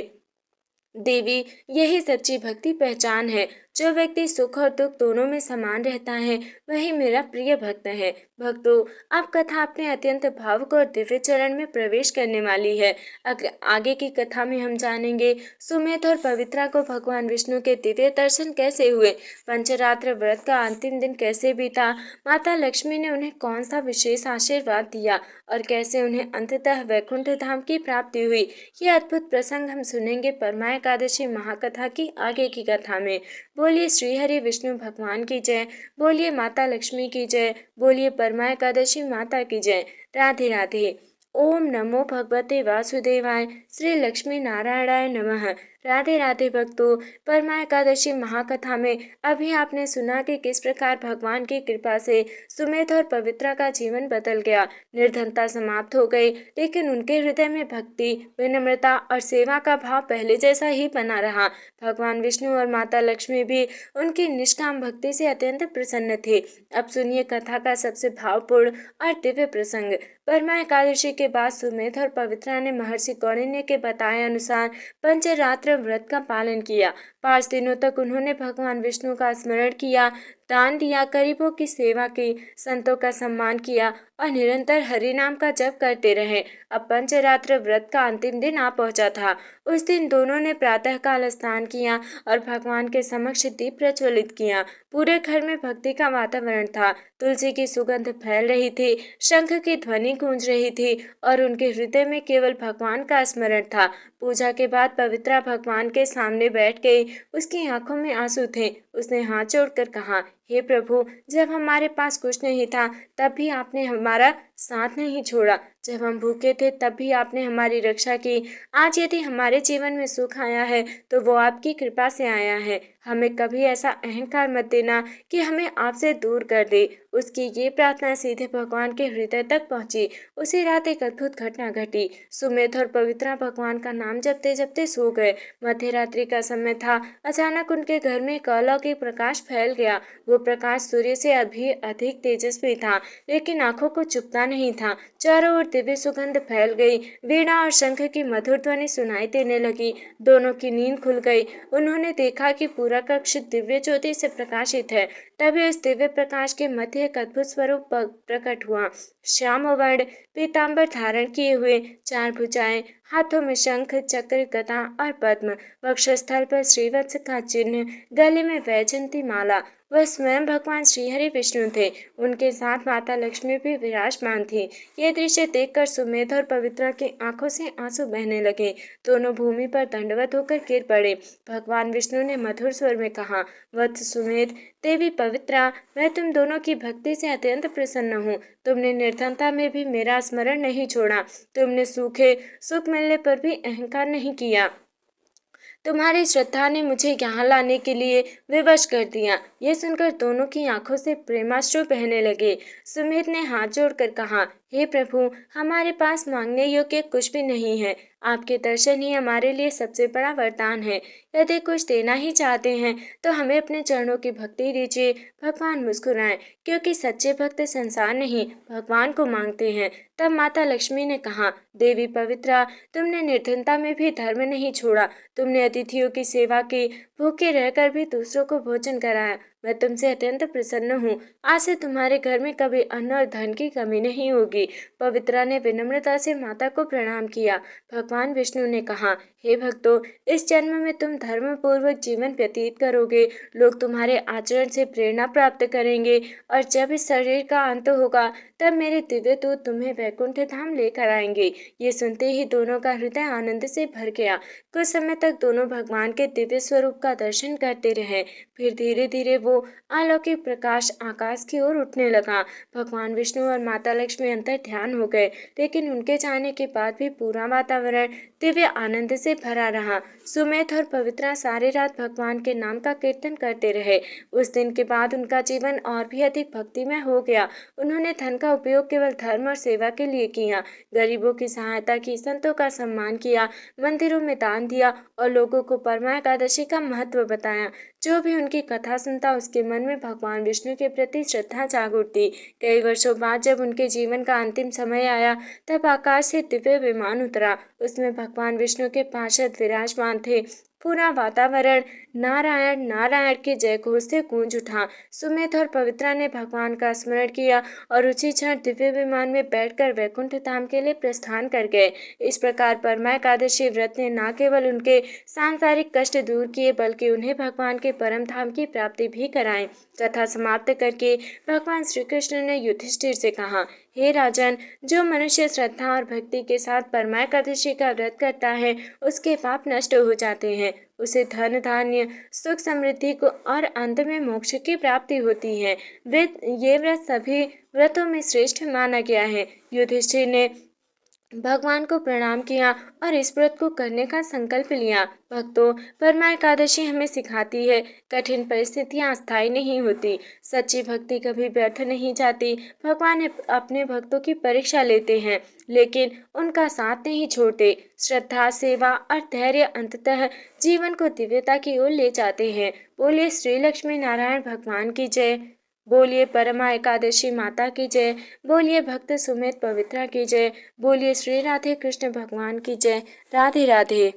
देवी, यही सच्ची भक्ति पहचान है। जो व्यक्ति सुख और दुख दोनों में समान रहता है, वही मेरा प्रिय भक्त है। भक्तों, अब कथा अपने अत्यंत भावुक और दिव्य चरण में प्रवेश करने वाली है। आगे की कथा में हम जानेंगे सुमेध और पवित्रा को भगवान विष्णु के दिव्य दर्शन कैसे हुए, पंचरात्र व्रत का अंतिम दिन कैसे बीता, माता लक्ष्मी ने उन्हें कौन सा विशेष आशीर्वाद दिया और कैसे उन्हें अंततः वैकुंठ धाम की प्राप्ति हुई। ये अद्भुत प्रसंग हम सुनेंगे परमा एकादशी महाकथा की आगे की कथा में। बोलिए श्री हरि विष्णु भगवान की जय, बोलिए माता लक्ष्मी की जय, बोलिए परमा एकादशी माता की जय। राधे राधे। ओम नमो भगवते वासुदेवाय। श्री लक्ष्मी नारायणाय नमः। राधे राधे भक्तों, परमा एकादशी महाकथा में अभी आपने सुना कि किस प्रकार भगवान की कृपा से सुमेध और पवित्रा का जीवन बदल गया। निर्धनता समाप्त हो गई, लेकिन उनके हृदय में भक्ति, विनम्रता और सेवा का भाव पहले जैसा ही बना रहा। भगवान विष्णु और माता लक्ष्मी भी उनकी निष्काम भक्ति से अत्यंत प्रसन्न थे। अब सुनिए कथा का सबसे भावपूर्ण और दिव्य प्रसंग। परमा एकादशी के बाद सुमेध और पवित्रा ने महर्षि कौंडिन्य के बताए अनुसार पंचरात्र व्रत का पालन किया। 5 दिनों तक उन्होंने भगवान विष्णु का स्मरण किया। दान दिया, गरीबों की सेवा की, संतों का सम्मान किया और निरंतर हरि नाम का जप करते रहे। अब पंचरात्र व्रत का अंतिम दिन आ पहुंचा था। उस दिन दोनों ने प्रातःकाल स्नान किया और भगवान के समक्ष दीप प्रज्वलित किया। पूरे घर में भक्ति का वातावरण था। तुलसी की सुगंध फैल रही थी, शंख की ध्वनि गूंज रही थी और उनके हृदय में केवल भगवान का स्मरण था। पूजा के बाद पवित्रा भगवान के सामने बैठ गई। उसकी आंखों में आंसू थे। उसने हाथ जोड़कर कहा, हे प्रभु, जब हमारे पास कुछ नहीं था तब भी आपने हमारा साथ नहीं छोड़ा। जब हम भूखे थे तब भी आपने हमारी रक्षा की। आज यदि हमारे जीवन में सुख आया है तो वो आपकी कृपा से आया है। हमें कभी ऐसा अहंकार मत देना कि हमें आपसे दूर कर दे। उसकी ये प्रार्थना सीधे भगवान के हृदय तक पहुंची। उसी रात एक अद्भुत घटना घटी। सुमेध और पवित्रा भगवान का नाम जपते जपते सो गए। मध्य रात्रि का समय था। अचानक उनके घर में एक अलौकिक प्रकाश फैल गया। वो प्रकाश सूर्य से अभी अधिक तेजस्वी था, लेकिन आंखों को चुभता नहीं था। चारों ओर दिव्य सुगंध फैल गई। वीणा और शंख की मधुर ध्वनि सुनाई देने लगी। दोनों की नींद खुल गई। उन्होंने देखा कि पूरा कक्ष दिव्य ज्योति से प्रकाशित है। तभी उस दिव्य प्रकाश के मध्य एक अद्भुत स्वरूप प्रकट हुआ। श्याम वर्ण पीताम्बर धारण किए हुए, चार भुजाएं, हाथों में शंख, चक्र, गदा और पद्म, वक्षस्थल पर श्रीवत्स का चिन्ह, गले में वैजयंती माला। वह स्वयं भगवान श्रीहरि विष्णु थे। उनके साथ माता लक्ष्मी भी विराजमान थी। ये दृश्य देखकर सुमेध और पवित्रा की आंखों से आंसू बहने लगे। दोनों भूमि पर दंडवत होकर गिर पड़े। भगवान विष्णु ने मधुर स्वर में कहा, वत्स सुमेध, देवी पवित्रा, मैं तुम दोनों की भक्ति से अत्यंत प्रसन्न हूँ। तुमने निर्धनता में भी मेरा स्मरण नहीं छोड़ा। तुमने सूखे सुख मिलने पर भी अहंकार नहीं किया। तुम्हारी श्रद्धा ने मुझे यहाँ लाने के लिए विवश कर दिया। ये सुनकर दोनों की आंखों से प्रेमाश्रु बहने लगे। सुमित ने हाथ जोड़कर कहा, हे प्रभु, हमारे पास मांगने योग्य कुछ भी नहीं है। आपके दर्शन ही हमारे लिए सबसे बड़ा वरदान है। यदि कुछ देना ही चाहते हैं तो हमें अपने चरणों की भक्ति दीजिए। भगवान मुस्कुराए, क्योंकि सच्चे भक्त संसार नहीं, भगवान को मांगते हैं। तब माता लक्ष्मी ने कहा, देवी पवित्रा, तुमने निर्धनता में भी धर्म नहीं छोड़ा। तुमने अतिथियों की सेवा की, भूखे रहकर भी दूसरों को भोजन कराया। मैं तुमसे अत्यंत प्रसन्न हूँ। आज से तुम्हारे घर में कभी अन्न और धन की कमी नहीं होगी। पवित्रा ने विनम्रता से माता को प्रणाम किया। भगवान विष्णु ने कहा, हे भक्तों, इस जन्म में तुम धर्म पूर्वक जीवन व्यतीत करोगे। लोग तुम्हारे आचरण से प्रेरणा प्राप्त करेंगे और जब इस शरीर का अंत होगा तब मेरे दिव्य दूत तुम्हें वैकुंठ धाम लेकर आएंगे। ये सुनते ही दोनों का हृदय आनंद से भर गया। कुछ समय तक दोनों भगवान के दिव्य स्वरूप का दर्शन करते रहे। फिर धीरे धीरे वो अलौकिक प्रकाश आकाश की ओर उठने लगा। भगवान विष्णु और माता लक्ष्मी अंतर ध्यान हो गए, लेकिन उनके जाने के बाद भी पूरा वातावरण दिव्य आनंद से भरा रहा। सुमेध और पवित्रा सारी रात भगवान के नाम का कीर्तन करते रहे। उस दिन के बाद उनका जीवन और भी अधिक भक्तिमय हो गया। उन्होंने धन का उपयोग केवल धर्म और सेवा के लिए किया, गरीबों की सहायता की, संतों का सम्मान किया, मंदिरों में दान दिया और लोगों को परमा एकादशी का महत्व बताया। जो भी उनकी कथा सुनता उसके मन में भगवान विष्णु के प्रति श्रद्धा जाग उठती। कई वर्षों बाद जब उनके जीवन का अंतिम समय आया तब आकाश से दिव्य विमान उतरा। उसमें भगवान विष्णु के पार्षद विराजमान थे। पूरा वातावरण नारायण नारायण के जयघोष से गूंज उठा। सुमित और पवित्रा ने भगवान का स्मरण किया और उसी क्षण दिव्य विमान में बैठकर वैकुंठ धाम के लिए प्रस्थान कर गए। इस प्रकार परमा एकादशी व्रत ने न केवल उनके सांसारिक कष्ट दूर किए बल्कि उन्हें भगवान के परम धाम की प्राप्ति भी कराई। कथा समाप्त करके भगवान श्री कृष्ण ने युधिष्ठिर से कहा, हे राजन, जो मनुष्य श्रद्धा और भक्ति के साथ परमा एकादशी का व्रत करता है उसके पाप नष्ट हो जाते हैं। उसे धन धान्य सुख समृद्धि को और अंत में मोक्ष की प्राप्ति होती है। ये व्रत सभी व्रतों में श्रेष्ठ माना गया है। युधिष्ठिर ने भगवान को प्रणाम किया और इस व्रत को करने का संकल्प लिया। भक्तों, परमा एकादशी हमें सिखाती है, कठिन परिस्थितियां अस्थायी नहीं होती। सच्ची भक्ति कभी व्यर्थ नहीं जाती। भगवान अपने भक्तों की परीक्षा लेते हैं, लेकिन उनका साथ नहीं छोड़ते। श्रद्धा, सेवा और धैर्य अंततः जीवन को दिव्यता की ओर ले जाते हैं। बोलिए श्री लक्ष्मी नारायण भगवान की जय। बोलिए परमा एकादशी माता की जय। बोलिए भक्त सुमित पवित्रा की जय। बोलिए श्री राधे कृष्ण भगवान की जय। राधे राधे।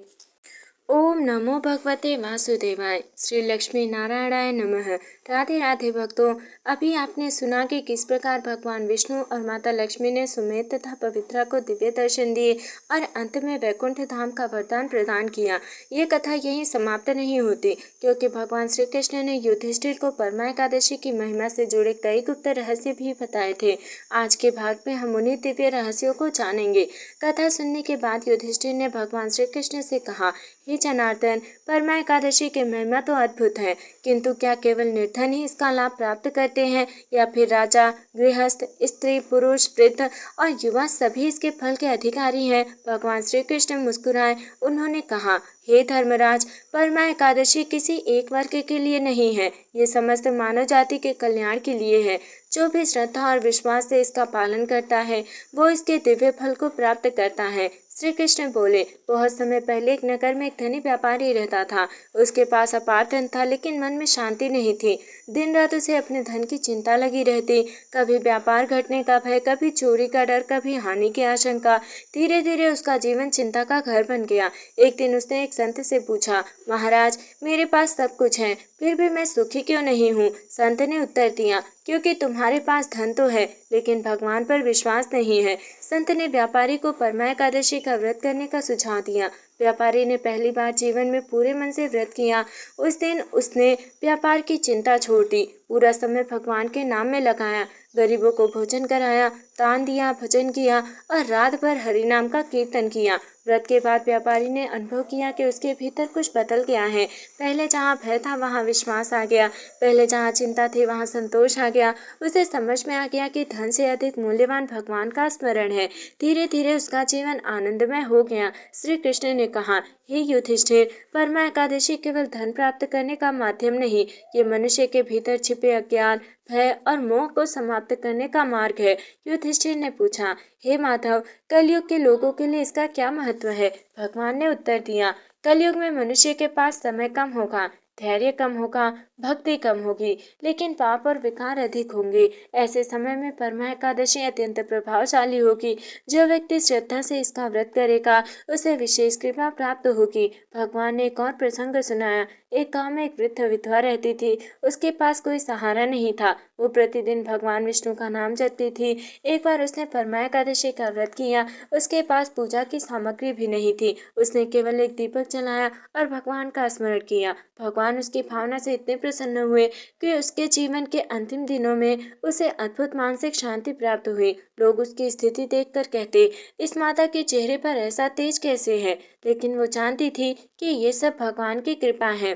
ओम नमो भगवते वासुदेवाय। श्री लक्ष्मी नारायणाय नमः। राधे राधे भक्तों, अभी आपने सुना कि किस प्रकार भगवान विष्णु और माता लक्ष्मी ने सुमेध तथा पवित्रा को दिव्य दर्शन दिए और अंत में वैकुंठ धाम का वरदान प्रदान किया। ये कथा यहीं समाप्त नहीं होती, क्योंकि भगवान श्री कृष्ण ने युधिष्ठिर को परमा एकादशी की महिमा से जुड़े कई गुप्त रहस्य भी बताए थे। आज के भाग में हम उन्हीं दिव्य रहस्यों को जानेंगे। कथा सुनने के बाद युधिष्ठिर ने भगवान श्री कृष्ण से कहा, हे जनार्दन, परमा एकादशी की महिमा तो अद्भुत है, किंतु क्या केवल निर्धन ही इसका लाभ प्राप्त करते हैं या फिर राजा, गृहस्थ, स्त्री, पुरुष, वृद्ध और युवा सभी इसके फल के अधिकारी हैं? भगवान श्री कृष्ण मुस्कुराए। उन्होंने कहा, हे धर्मराज, परमा एकादशी किसी एक वर्ग के लिए नहीं है, ये समस्त मानव जाति के कल्याण के लिए है। जो भी श्रद्धा और विश्वास से इसका पालन करता है, वो इसके दिव्य फल को प्राप्त करता है। श्री कृष्ण बोले, बहुत समय पहले एक नगर में एक धनी व्यापारी रहता था। उसके पास अपार धन था, लेकिन मन में शांति नहीं थी। दिन रात उसे अपने धन की चिंता लगी रहती। कभी व्यापार घटने का भय, कभी चोरी का डर, कभी हानि की आशंका। धीरे धीरे उसका जीवन चिंता का घर बन गया। एक दिन उसने एक संत से पूछा, महाराज, मेरे पास सब कुछ है, फिर भी मैं सुखी क्यों नहीं हूँ? संत ने उत्तर दिया, क्योंकि तुम्हारे पास धन तो है, लेकिन भगवान पर विश्वास नहीं है। संत ने व्यापारी को परमा एकादशी का व्रत करने का सुझाव दिया। व्यापारी ने पहली बार जीवन में पूरे मन से व्रत किया। उस दिन उसने व्यापार की चिंता छोड़ दी, पूरा समय भगवान के नाम में लगाया, गरीबों को भोजन कराया, दान दिया, भजन किया और रात भर हरि नाम का कीर्तन किया। व्रत के बाद व्यापारी ने अनुभव किया कि उसके भीतर कुछ बदल गया है। पहले जहाँ भय था वहाँ विश्वास आ गया, पहले जहाँ चिंता थी वहाँ संतोष आ गया। उसे समझ में आ गया कि धन से अधिक मूल्यवान भगवान का स्मरण है। धीरे धीरे उसका जीवन आनंदमय हो गया। श्री कृष्ण ने कहा, हे युधिष्ठिर, परमा एकादशी केवल धन प्राप्त करने का माध्यम नहीं, ये मनुष्य के भीतर छिपे अज्ञान, भय और मोह को समाप्त करने का मार्ग है। युधिष्ठिर ने पूछा, हे माधव, कलयुग के लोगों के लिए इसका क्या महत्व है? भगवान ने उत्तर दिया, कलयुग में मनुष्य के पास समय कम होगा, धैर्य कम होगा, भक्ति कम होगी, लेकिन पाप और विकार अधिक होंगे। ऐसे समय में परमा एकादशी अत्यंत प्रभावशाली होगी। जो व्यक्ति श्रद्धा से इसका व्रत करेगा, उसे विशेष कृपा प्राप्त होगी। भगवान ने एक और प्रसंग सुनाया। एक गांव में एक वृद्ध विधवा रहती थी। उसके पास कोई सहारा नहीं था। वो प्रतिदिन भगवान विष्णु का नाम जपती थी। एक बार उसने परमा एकादशी का व्रत किया। उसके पास पूजा की सामग्री भी नहीं थी। उसने केवल एक दीपक जलाया और भगवान का स्मरण किया। भगवान उसकी भावना से इतने प्रसन्न हुए कि उसके जीवन के अंतिम दिनों में उसे अद्भुत मानसिक शांति प्राप्त हुई। लोग उसकी स्थिति देखकर कहते, इस माता के चेहरे पर ऐसा तेज कैसे है? लेकिन वो जानती थी कि ये सब भगवान की कृपा है।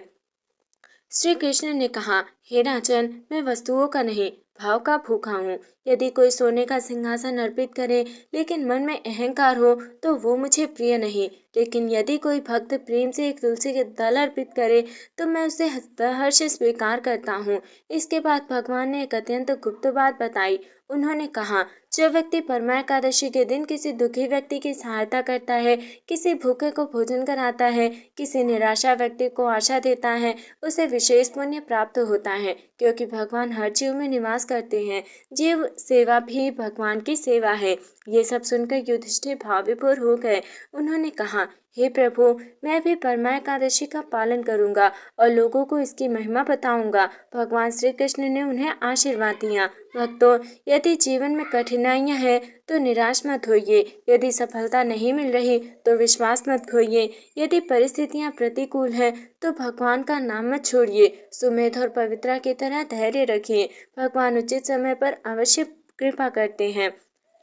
श्री कृष्ण ने कहा, हे राजन, मैं वस्तुओं का नहीं, भाव का भूखा हूँ। यदि कोई सोने का सिंहासन अर्पित करे, लेकिन मन में अहंकार हो, तो वो मुझे प्रिय नहीं। लेकिन यदि कोई भक्त प्रेम से एक तुलसी के दल अर्पित करे, तो मैं उसे हर्ष स्वीकार करता हूँ। इसके बाद भगवान ने एक अत्यंत गुप्त बात बताई। उन्होंने कहा, जो व्यक्ति परमा एकादशी के दिन किसी दुखी व्यक्ति की सहायता करता है, किसी भूखे को भोजन कराता है, किसी निराशा व्यक्ति को आशा देता है, उसे विशेष पुण्य प्राप्त होता है, क्योंकि भगवान हर जीव में निवास करते हैं। जीव सेवा भी भगवान की सेवा है। ये सब सुनकर युधिष्ठिर भाव विभोर हो गए। उन्होंने कहा, हे प्रभु, मैं भी परमा एकादशी का पालन करूंगा और लोगों को इसकी महिमा बताऊंगा। भगवान श्री कृष्ण ने उन्हें आशीर्वाद दिया। भक्तों, यदि जीवन में कठिनाइयां हैं तो निराश मत होइए। यदि सफलता नहीं मिल रही तो विश्वास मत खोइए। यदि परिस्थितियां प्रतिकूल हैं तो भगवान का नाम मत छोड़िए। सुमेध और पवित्रा की तरह धैर्य रखिए। भगवान उचित समय पर अवश्य कृपा करते हैं।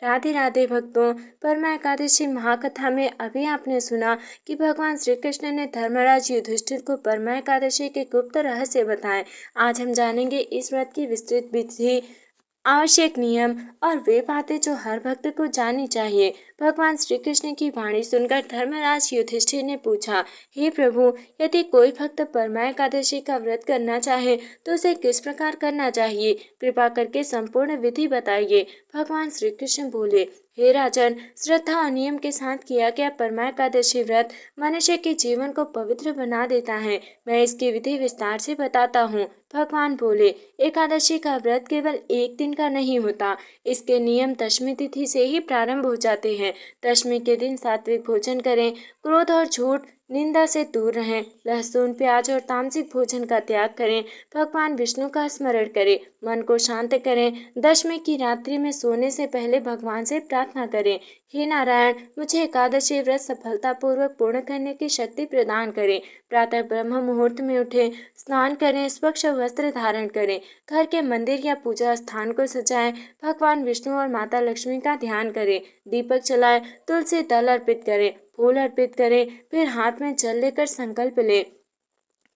राधे राधे भक्तों, परमा एकादशी महाकथा में अभी आपने सुना कि भगवान श्री कृष्ण ने धर्मराज युधिष्ठिर को परमा एकादशी के गुप्त रहस्य बताए। आज हम जानेंगे इस व्रत की विस्तृत विधि, आवश्यक नियम और वे बातें जो हर भक्त को जाननी चाहिए। भगवान श्री कृष्ण की वाणी सुनकर धर्मराज युधिष्ठिर ने पूछा, हे प्रभु, यदि कोई भक्त परमा एकादशी का व्रत करना चाहे तो उसे किस प्रकार करना चाहिए? कृपा करके संपूर्ण विधि बताइए। भगवान श्री कृष्ण बोले, हे राजन, श्रद्धा और नियम के साथ किया गया परमा एकादशी व्रत मनुष्य के जीवन को पवित्र बना देता है। मैं इसकी विधि विस्तार से बताता हूँ। भगवान बोले, एकादशी का व्रत केवल एक दिन का नहीं होता। इसके नियम दशमी तिथि से ही प्रारंभ हो जाते हैं। दशमी के दिन सात्विक भोजन करें, क्रोध और झूठ, निंदा से दूर रहें, लहसुन, प्याज और तामसिक भोजन का त्याग करें, भगवान विष्णु का स्मरण करें, मन को शांत करें। दशमी की रात्रि में सोने से पहले भगवान से प्रार्थना करें, हे नारायण, मुझे एकादशी व्रत सफलतापूर्वक पूर्ण करने की शक्ति प्रदान करें। प्रातः ब्रह्म मुहूर्त में उठें, स्नान करें, स्वच्छ वस्त्र धारण करें, घर के मंदिर या पूजा स्थान को सजाएं, भगवान विष्णु और माता लक्ष्मी का ध्यान करें, दीपक जलाएं, तुलसी दल अर्पित करें, फूल अर्पित करें, फिर हाथ में जल लेकर संकल्प लें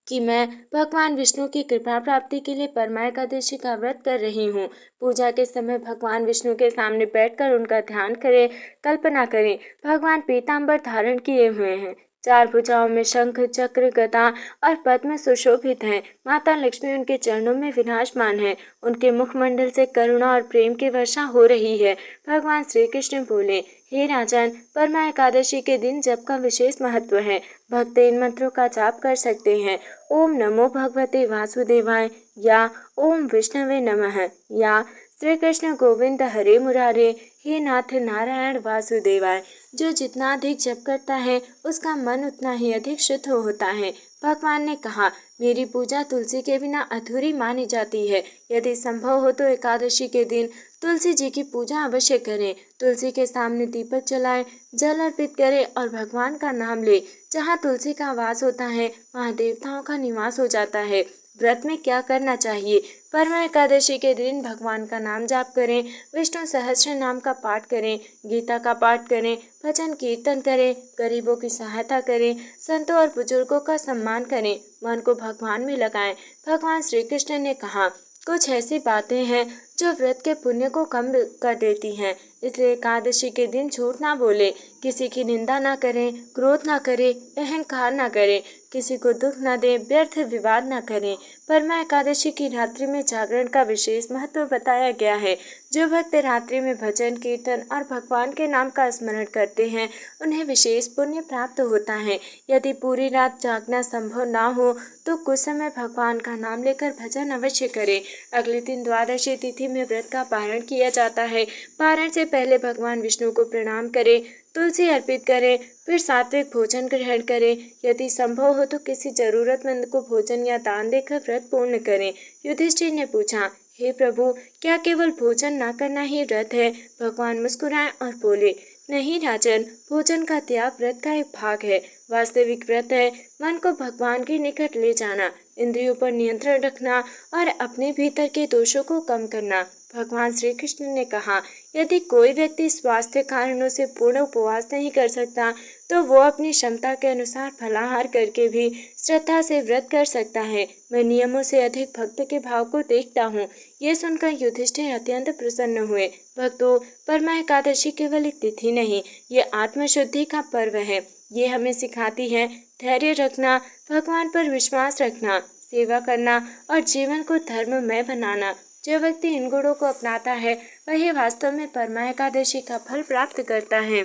कि मैं भगवान विष्णु की कृपा प्राप्ति के लिए परमा एकादशी का व्रत कर रही हूँ। पूजा के समय भगवान विष्णु के सामने बैठकर उनका ध्यान करें। कल्पना करें, भगवान पीताम्बर धारण किए हुए हैं, चार भुजाओं में शंख, चक्र, गदा और पद्म सुशोभित हैं। माता लक्ष्मी उनके चरणों में विराजमान है, उनके मुखमंडल से करुणा और प्रेम की वर्षा हो रही है। भगवान श्री कृष्ण बोले, हे राजन, परमा एकादशी के दिन जप का विशेष महत्व है। भक्त इन मंत्रों का जाप कर सकते हैं। ओम नमो भगवते वासुदेवाय, या ओम विष्णवे नमः, या श्री कृष्ण गोविंद हरे मुरारे, हे नाथ नारायण वासुदेवाय। जो जितना अधिक जप करता है उसका मन उतना ही अधिक शुद्ध होता है। भगवान ने कहा, मेरी पूजा तुलसी के बिना अधूरी मानी जाती है। यदि संभव हो तो एकादशी के दिन तुलसी जी की पूजा अवश्य करें। तुलसी के सामने दीपक जलाएं, जल अर्पित करें और भगवान का नाम लें। जहाँ तुलसी का वास होता है वहाँ देवताओं का निवास हो जाता है। व्रत में क्या करना चाहिए? परमा एकादशी के दिन भगवान का नाम जाप करें, विष्णु सहस्त्र नाम का पाठ करें, गीता का पाठ करें, भजन कीर्तन करें, गरीबों की सहायता करें, संतों और बुजुर्गों का सम्मान करें, मन को भगवान में लगाएं। भगवान श्री कृष्ण ने कहा, कुछ ऐसी बातें हैं जो व्रत के पुण्य को कम कर देती हैं, इसलिए एकादशी के दिन झूठ ना बोले, किसी की निंदा ना करें, क्रोध ना करें, अहंकार ना करें, किसी को दुख न दें, व्यर्थ विवाद न करें। परमा एकादशी की रात्रि में जागरण का विशेष महत्व बताया गया है। जो भक्त रात्रि में भजन, कीर्तन और भगवान के नाम का स्मरण करते हैं उन्हें विशेष पुण्य प्राप्त होता है। यदि पूरी रात जागना संभव ना हो तो कुछ समय भगवान का नाम लेकर भजन अवश्य करें। अगले दिन द्वादशी तिथि में व्रत का पारण किया जाता है। पारण से पहले भगवान विष्णु को प्रणाम करें, तुलसी अर्पित करें, फिर सात्विक भोजन ग्रहण करें। यदि संभव हो तो किसी जरूरतमंद को भोजन या दान देकर व्रत पूर्ण करें। युधिष्ठिर ने पूछा, हे प्रभु, क्या केवल भोजन न करना ही व्रत है? भगवान मुस्कुराए और बोले, नहीं राजन, भोजन का त्याग व्रत का एक भाग है। वास्तविक व्रत है मन को भगवान के निकट ले जाना, इंद्रियों पर नियंत्रण रखना और अपने भीतर के दोषों को कम करना। भगवान श्री कृष्ण ने कहा, यदि कोई व्यक्ति स्वास्थ्य कारणों से पूर्ण उपवास नहीं कर सकता तो वो अपनी क्षमता के अनुसार फलाहार करके भी श्रद्धा से व्रत कर सकता है। मैं नियमों से अधिक भक्त के भाव को देखता हूँ। ये सुनकर युधिष्ठिर अत्यंत प्रसन्न हुए। भक्तों, परमा एकादशी केवल एक तिथि नहीं, ये आत्मशुद्धि का पर्व है। ये हमें सिखाती है धैर्य रखना, भगवान पर विश्वास रखना, सेवा करना और जीवन को धर्ममय बनाना। जो व्यक्ति इन गुणों को अपनाता है वही वास्तव में परमा एकादशी का फल प्राप्त करता है।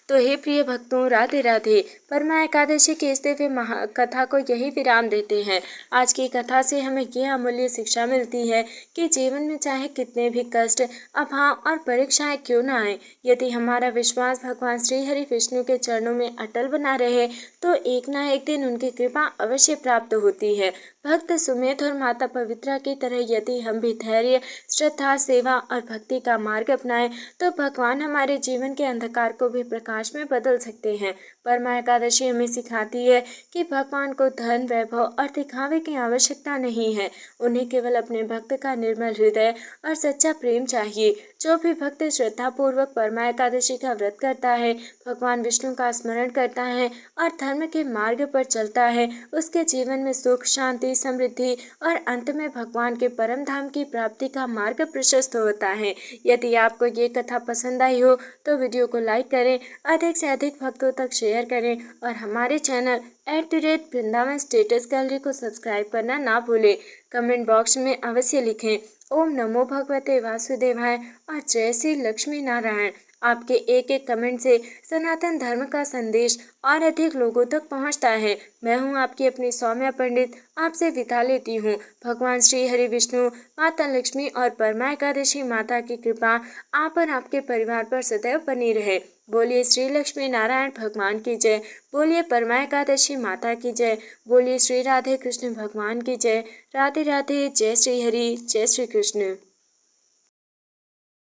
तो हे प्रिय भक्तों, राधे राधे। परमा एकादशी की इस दिव्य कथा को यही विराम देते हैं। आज की कथा से हमें यह अमूल्य शिक्षा मिलती है कि जीवन में चाहे कितने भी कष्ट, अभाव और परीक्षाएं क्यों न आए, यदि हमारा विश्वास भगवान श्री हरि विष्णु के चरणों में अटल बना रहे तो एक न एक दिन उनकी कृपा अवश्य प्राप्त होती है। भक्त सुमेध और माता पवित्रा की तरह यदि हम भी धैर्य, श्रद्धा, सेवा और भक्ति का मार्ग अपनाएं तो भगवान हमारे जीवन के अंधकार को भी प्रकाश में बदल सकते हैं। परमा एकादशी हमें सिखाती है कि भगवान को धन, वैभव और दिखावे की आवश्यकता नहीं है। उन्हें केवल अपने भक्त का निर्मल हृदय और सच्चा प्रेम चाहिए। जो भी भक्त श्रद्धा पूर्वक परमा एकादशी का व्रत करता है, भगवान विष्णु का स्मरण करता है और धर्म के मार्ग पर चलता है, उसके जीवन में सुख, शांति, समृद्धि और अंत में भगवान के परम धाम की प्राप्ति का मार्ग प्रशस्त होता है। यदि आपको ये कथा पसंद आई हो तो वीडियो को लाइक करें, अधिक से अधिक भक्तों तक शेयर करें और हमारे चैनल @वृंदावन स्टेटस गैलरी को सब्सक्राइब करना ना भूलें। कमेंट बॉक्स में अवश्य लिखें, ओम नमो भगवते वासुदेवाय और जय श्री लक्ष्मी नारायण। आपके एक एक कमेंट से सनातन धर्म का संदेश और अधिक लोगों तक पहुंचता है। मैं हूं आपकी अपनी सौम्या पंडित, आपसे विदा लेती हूं। भगवान श्री हरि विष्णु, माता लक्ष्मी और परमा एकादशी माता की कृपा आप और आपके परिवार पर सदैव बनी रहे। बोलिए श्री लक्ष्मी नारायण भगवान की जय। बोलिए परमा एकादशी माता की जय। बोलिए श्री राधे कृष्ण भगवान की जय। राधे राधे। जय श्री हरि, जय श्री कृष्ण।